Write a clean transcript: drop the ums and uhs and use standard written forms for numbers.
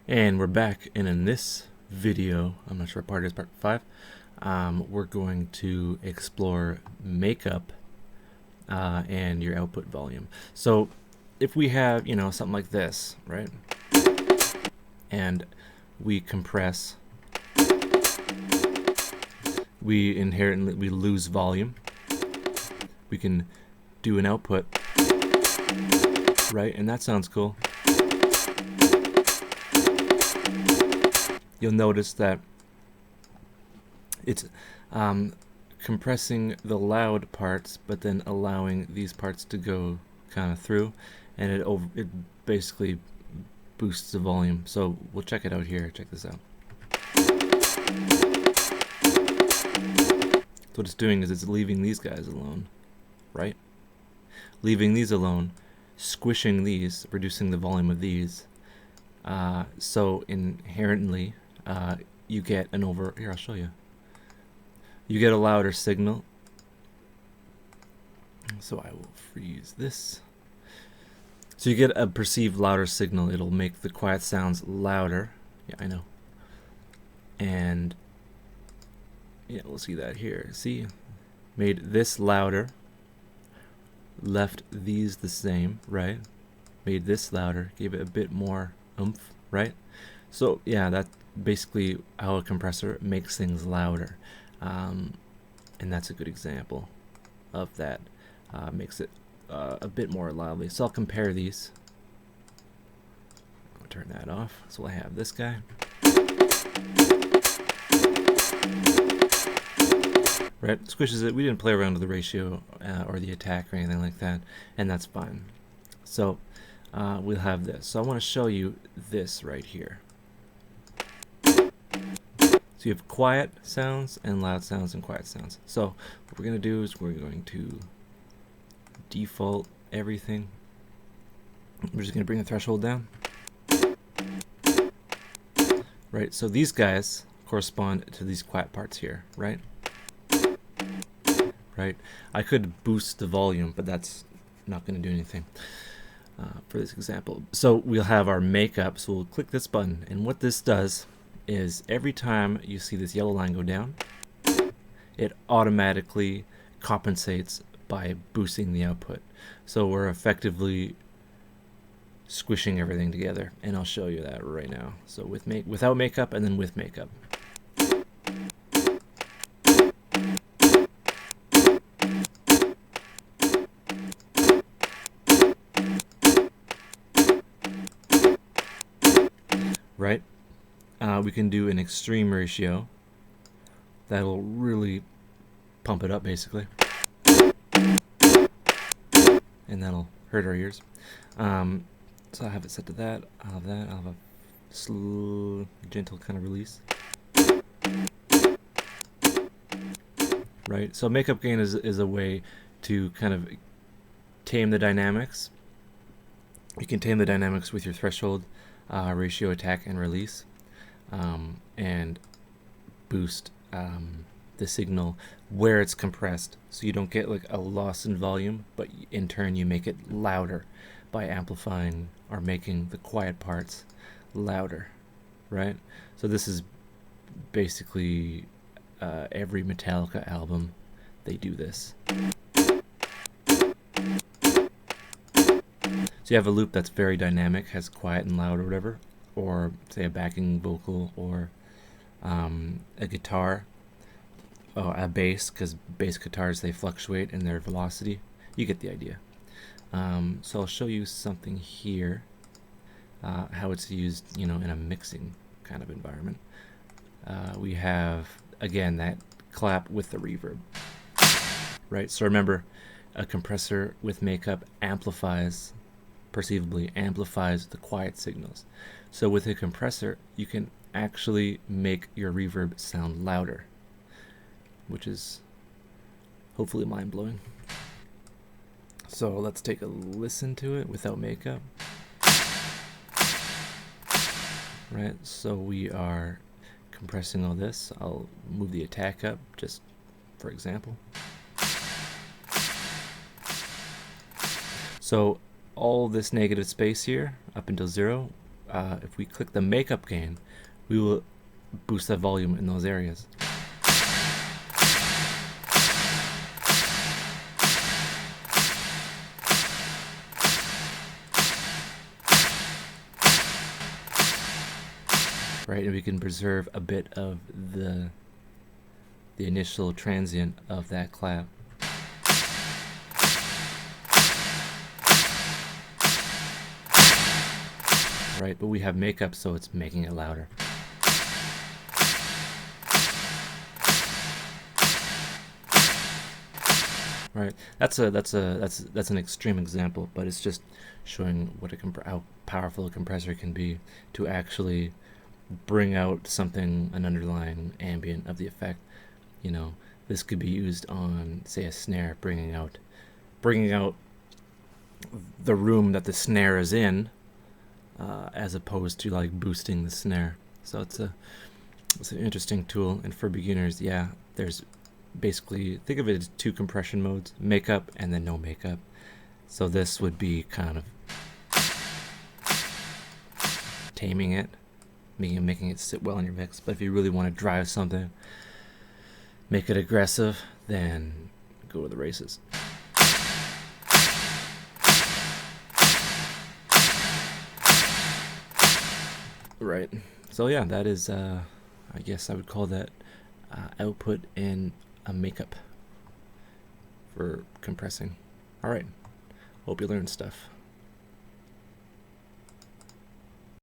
And we're back, and in this video, I'm not sure what part it is, part 5, we're going to explore makeup and your output volume. So if we have, something like this, right, and we compress, we inherently lose volume. We can do an output, right, and that sounds cool. You'll notice that it's compressing the loud parts, but then allowing these parts to go kind of through, and it basically boosts the volume. So we'll check it out here. Check this out. So what it's doing is it's leaving these guys alone, right? Leaving these alone, squishing these, reducing the volume of these. So inherently, you get an here, I'll show you. You get a louder signal. So I will freeze this. So you get a perceived louder signal. It'll make the quiet sounds louder. Yeah, I know. And yeah, we'll see that here. See? Made this louder. Left these the same, right? Made this louder. Gave it a bit more oomph, right? So yeah, that's basically how a compressor makes things louder. And that's a good example of that. Makes it a bit more lively. So I'll compare these. I'll turn that off. So I have this guy. Right, squishes it. We didn't play around with the ratio or the attack or anything like that, and that's fine. So we'll have this. So I want to show you this right here. So you have quiet sounds and loud sounds and quiet sounds. So what we're going to do is we're going to default everything. We're just going to bring the threshold down. Right, so these guys correspond to these quiet parts here, right? Right, I could boost the volume, but that's not going to do anything for this example. So we'll have our makeup, so we'll click this button, and what this does is every time you see this yellow line go down, it automatically compensates by boosting the output. So we're effectively squishing everything together, and I'll show you that right now. So without makeup and then with makeup. Right? We can do an extreme ratio that'll really pump it up, basically, and that'll hurt our ears. So I have it set to that. I'll have that. I'll have a slow, gentle kind of release. Right? So makeup gain is a way to kind of tame the dynamics. You can tame the dynamics with your threshold, ratio, attack, and release, and boost the signal where it's compressed, so you don't get like a loss in volume, but in turn you make it louder by amplifying or making the quiet parts louder, right? So this is basically every Metallica album, they do this. So you have a loop that's very dynamic, has quiet and loud or whatever, or say a backing vocal, or a guitar, or a bass, because bass guitars, they fluctuate in their velocity. You get the idea. So I'll show you something here, how it's used, in a mixing kind of environment. We have, again, that clap with the reverb, right? So remember, a compressor with makeup perceivably amplifies the quiet signals. So with a compressor, you can actually make your reverb sound louder, which is hopefully mind-blowing. So let's take a listen to it without makeup. Right, so we are compressing all this. I'll move the attack up just for example. So all this negative space here up until 0, if we click the makeup gain, we will boost the volume in those areas. Right, and we can preserve a bit of the initial transient of that clap. Right, but we have makeup, so it's making it louder. Right, that's an extreme example, but it's just showing what how powerful a compressor can be to actually bring out something, an underlying ambient of the effect. You know, this could be used on, say, a snare, bringing out the room that the snare is in, as opposed to like boosting the snare. So it's an interesting tool. And for beginners, yeah, there's basically, think of it as 2 compression modes: makeup and then no makeup. So this would be kind of taming it, making it sit well in your mix. But if you really want to drive something, make it aggressive, then go to the races. Right. So yeah, that is, I guess I would call that output and a makeup for compressing. All right. Hope you learned stuff.